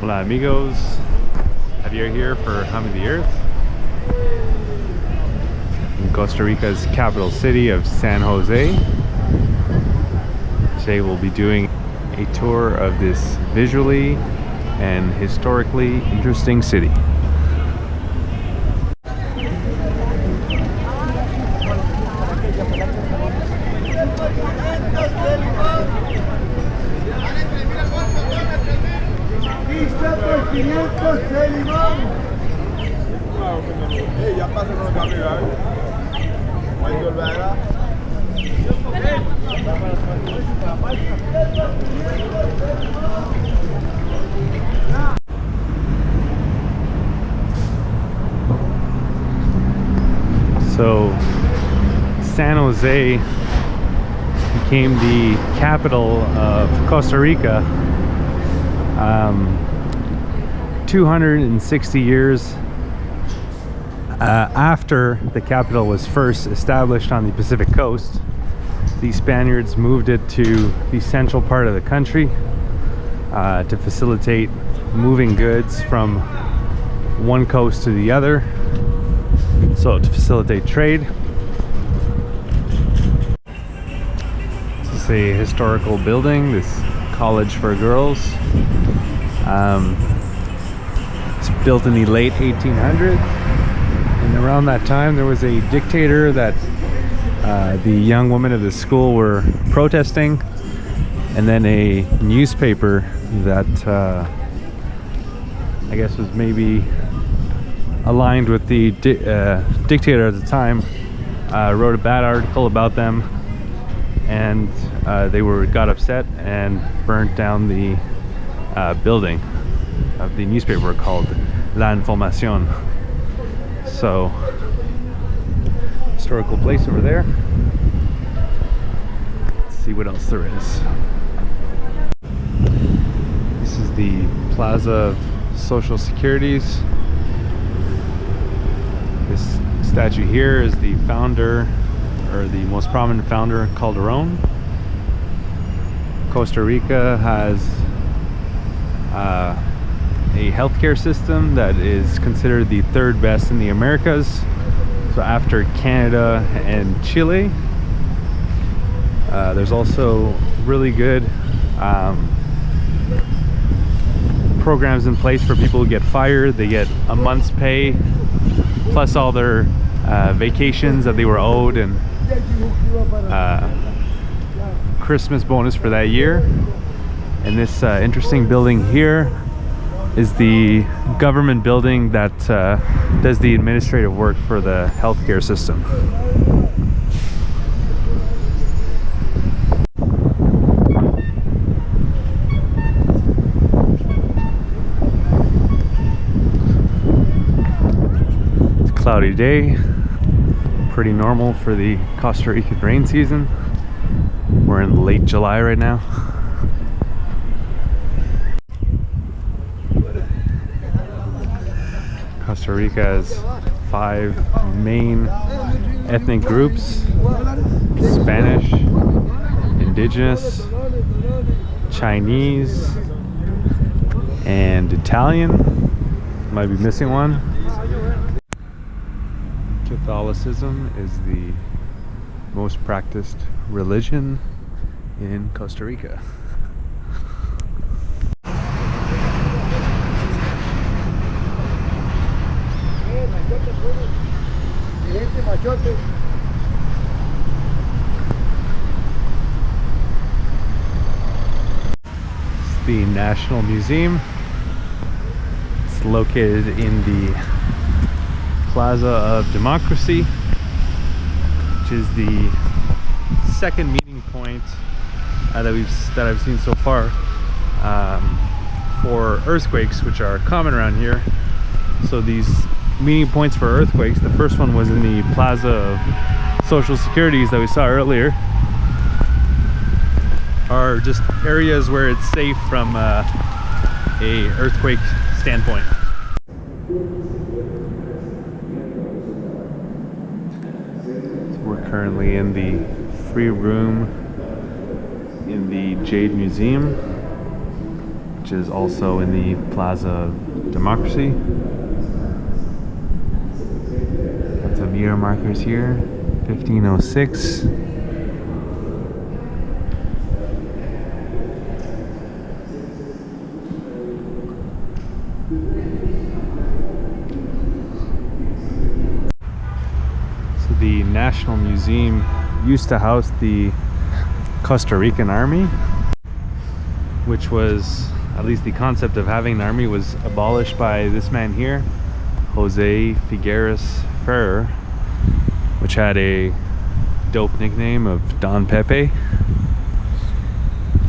Hola amigos, Javier here for Hum of the Earth in Costa Rica's capital city of San Jose. Today we'll be doing a tour of this visually and historically interesting city. So San Jose became the capital of Costa Rica 260 years after the capital was first established on the Pacific coast. The Spaniards moved it to the central part of the country to facilitate moving goods from one coast to the other, so to facilitate trade. This is a historical building, this college for girls. It's built in the late 1800s, and around that time there was a dictator that the young women of the school were protesting, and then a newspaper that I guess was maybe aligned with the dictator at the time wrote a bad article about them, and they got upset and burnt down the building of the newspaper called La Información. So, historical place over there. Let's see what else there is. This is the Plaza of Social Securities. This statue here is the founder, or the most prominent founder, Calderon. Costa Rica has a healthcare system that is considered the third best in the Americas. So after Canada and Chile, there's also really good programs in place for people who get fired. They get a month's pay plus all their vacations that they were owed, and Christmas bonus for that year. And this interesting building here is the government building that does the administrative work for the healthcare system. It's a cloudy day, pretty normal for the Costa Rican rain season. We're in late July right now. Costa Rica has 5 main ethnic groups: Spanish, Indigenous, Chinese, and Italian. Might be missing one. Catholicism is the most practiced religion in Costa Rica. It's the National Museum. It's located in the Plaza of Democracy, which is the second meeting point that I've seen so far for earthquakes, which are common around here. So these meeting points for earthquakes, the first one was in the Plaza of Social Securities that we saw earlier, are just areas where it's safe from a earthquake standpoint. So we're currently in the free room in the Jade Museum. which is also in the Plaza of Democracy. Got some year markers here, 1506. The National Museum used to house the Costa Rican army, which was, at least the concept of having an army was abolished by this man here, Jose Figueres Ferrer, which had a dope nickname of Don Pepe.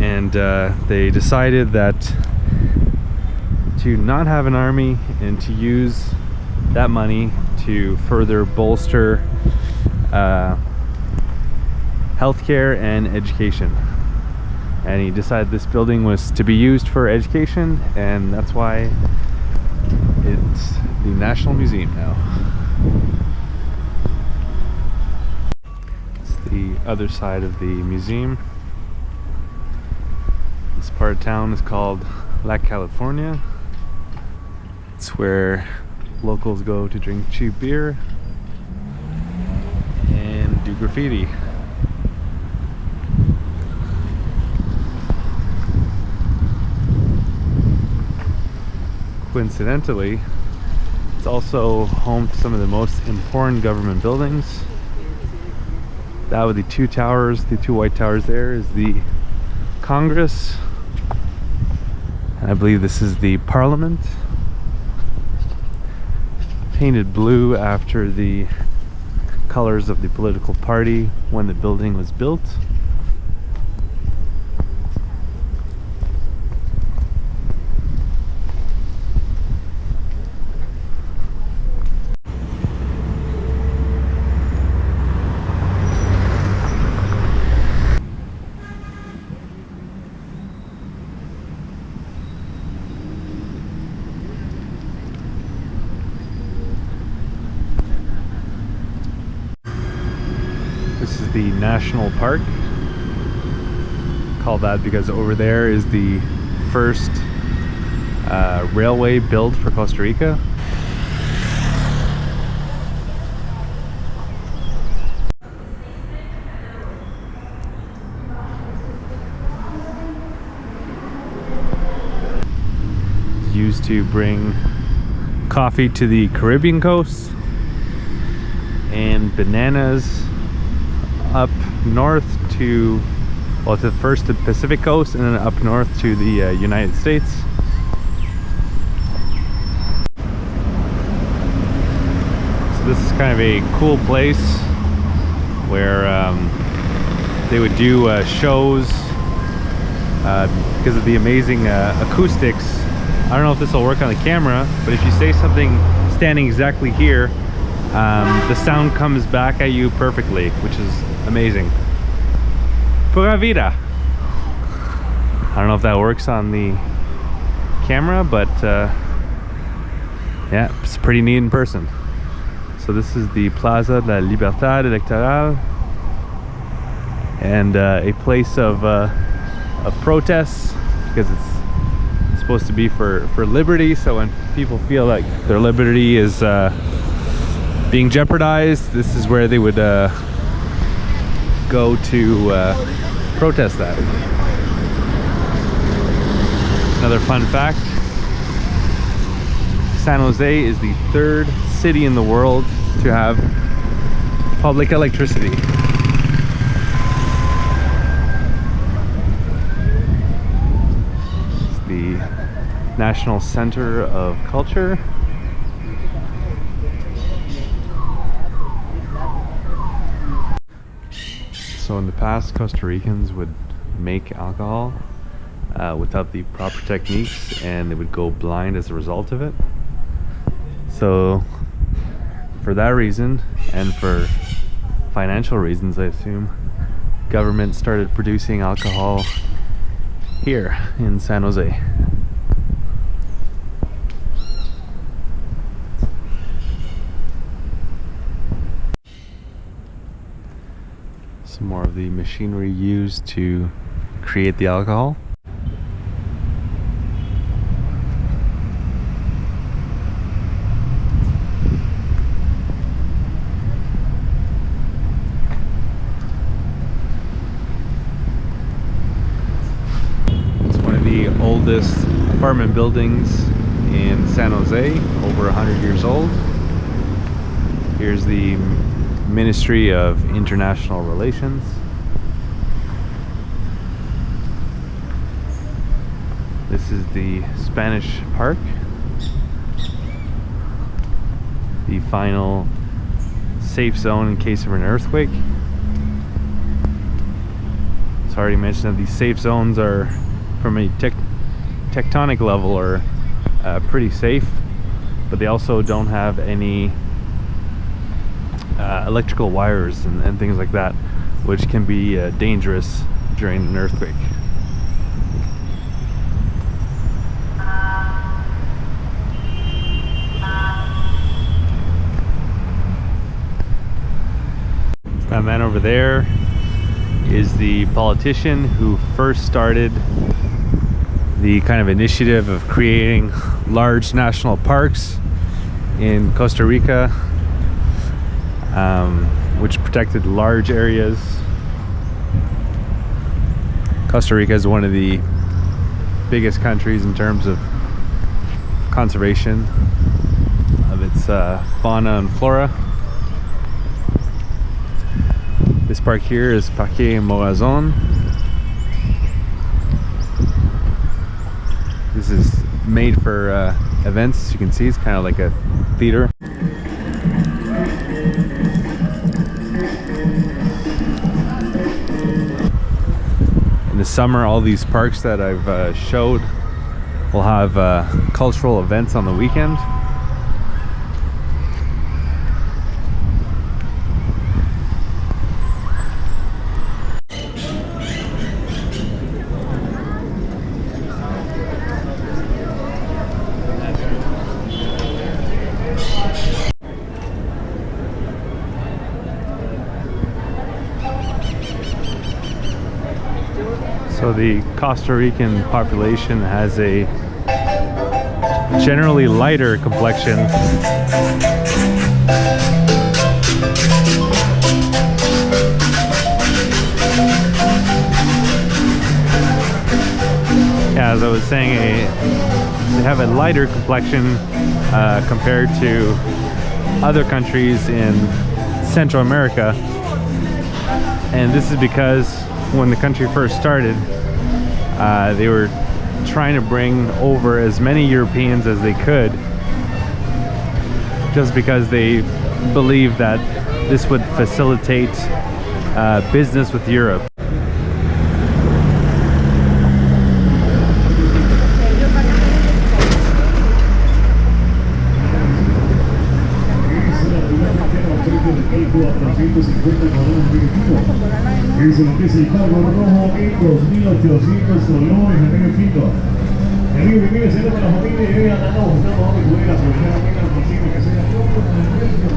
And they decided that to not have an army and to use that money to further bolster healthcare and education. And he decided this building was to be used for education, and that's why it's the National Museum now. It's the other side of the museum. This part of town is called La California. It's where locals go to drink cheap beer and do graffiti. Coincidentally, it's also home to some of the most important government buildings. That with the two towers, the two white towers there, is the Congress. And I believe this is the Parliament. Painted blue after the colors of the political party when the building was built. This is the National Park. Called that because over there is the first railway built for Costa Rica. It's used to bring coffee to the Caribbean coast and bananas up north to, well, to first to the Pacific coast and then up north to the United States. So this is kind of a cool place where they would do shows because of the amazing acoustics. I don't know if this will work on the camera, but if you say something standing exactly here, the sound comes back at you perfectly, which is amazing. Pura vida. I don't know if that works on the camera, but yeah, it's pretty neat in person. So this is the Plaza de la Libertad Electoral, and a place of protests, because it's supposed to be for liberty. So when people feel like their liberty is being jeopardized, this is where they would go to protest that. Another fun fact: San Jose is the third city in the world to have public electricity. It's the National Center of Culture. So in the past, Costa Ricans would make alcohol without the proper techniques, and they would go blind as a result of it. So for that reason, and for financial reasons, I assume, government started producing alcohol here in San Jose. Some more of the machinery used to create the alcohol. oldest apartment buildings in San Jose, over 100 years old. Here's the Ministry of International Relations. This is the Spanish Park, the final safe zone in case of an earthquake. It's already mentioned that these safe zones are, from a tectonic level, are pretty safe, but they also don't have any electrical wires and things like that, which can be dangerous during an earthquake. That man over there is the politician who first started the kind of initiative of creating large national parks in Costa Rica, which protected large areas. Costa Rica is one of the biggest countries in terms of conservation of its fauna and flora. This park here is Parque Morazon. This is made for events. As you can see, it's kind of like a theater. In the summer, all these parks that I've showed will have cultural events on the weekend. So the Costa Rican population has a generally lighter complexion. Yeah, as I was saying, they have a lighter complexion compared to other countries in Central America, and this is because when the country first started, they were trying to bring over as many Europeans as they could, just because they believed that this would facilitate business with Europe. Dice lo que es el pago rojo en 2.800 solones en el pico. El amigo que vive cerca de la familia y vive andando buscando dónde pudiera aprovechar la pena al principio que sea poco con el precio.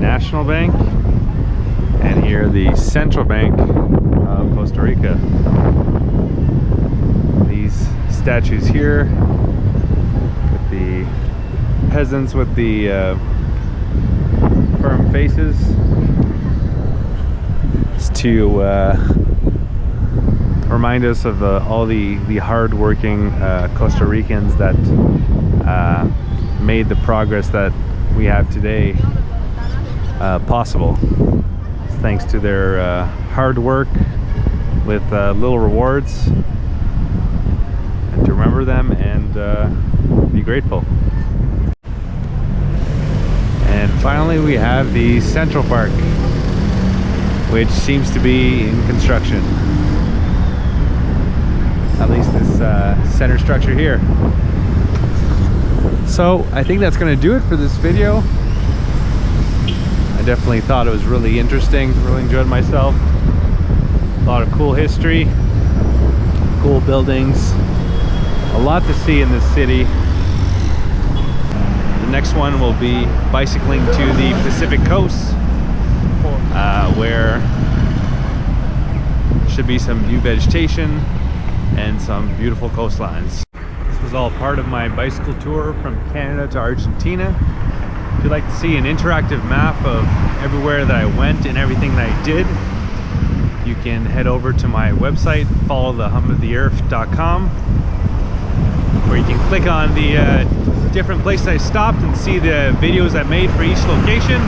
National Bank, and here the Central Bank of Costa Rica. These statues here with the peasants with the firm faces, is to remind us of all the hard-working Costa Ricans that made the progress that we have today possible. It's thanks to their hard work with little rewards, and to remember them and be grateful. And finally, we have the Central Park, which seems to be in construction. At least this center structure here. So I think that's going to do it for this video. I definitely thought it was really interesting, really enjoyed myself. A lot of cool history, cool buildings, a lot to see in this city. The next one will be bicycling to the Pacific coast, where should be some new vegetation and some beautiful coastlines. This was all part of my bicycle tour from Canada to Argentina. If you'd like to see an interactive map of everywhere that I went and everything that I did, you can head over to my website, followthehumoftheearth.com, where you can click on the different places I stopped and see the videos I made for each location.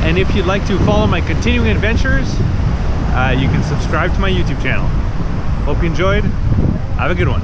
And if you'd like to follow my continuing adventures, you can subscribe to my YouTube channel. Hope you enjoyed. Have a good one.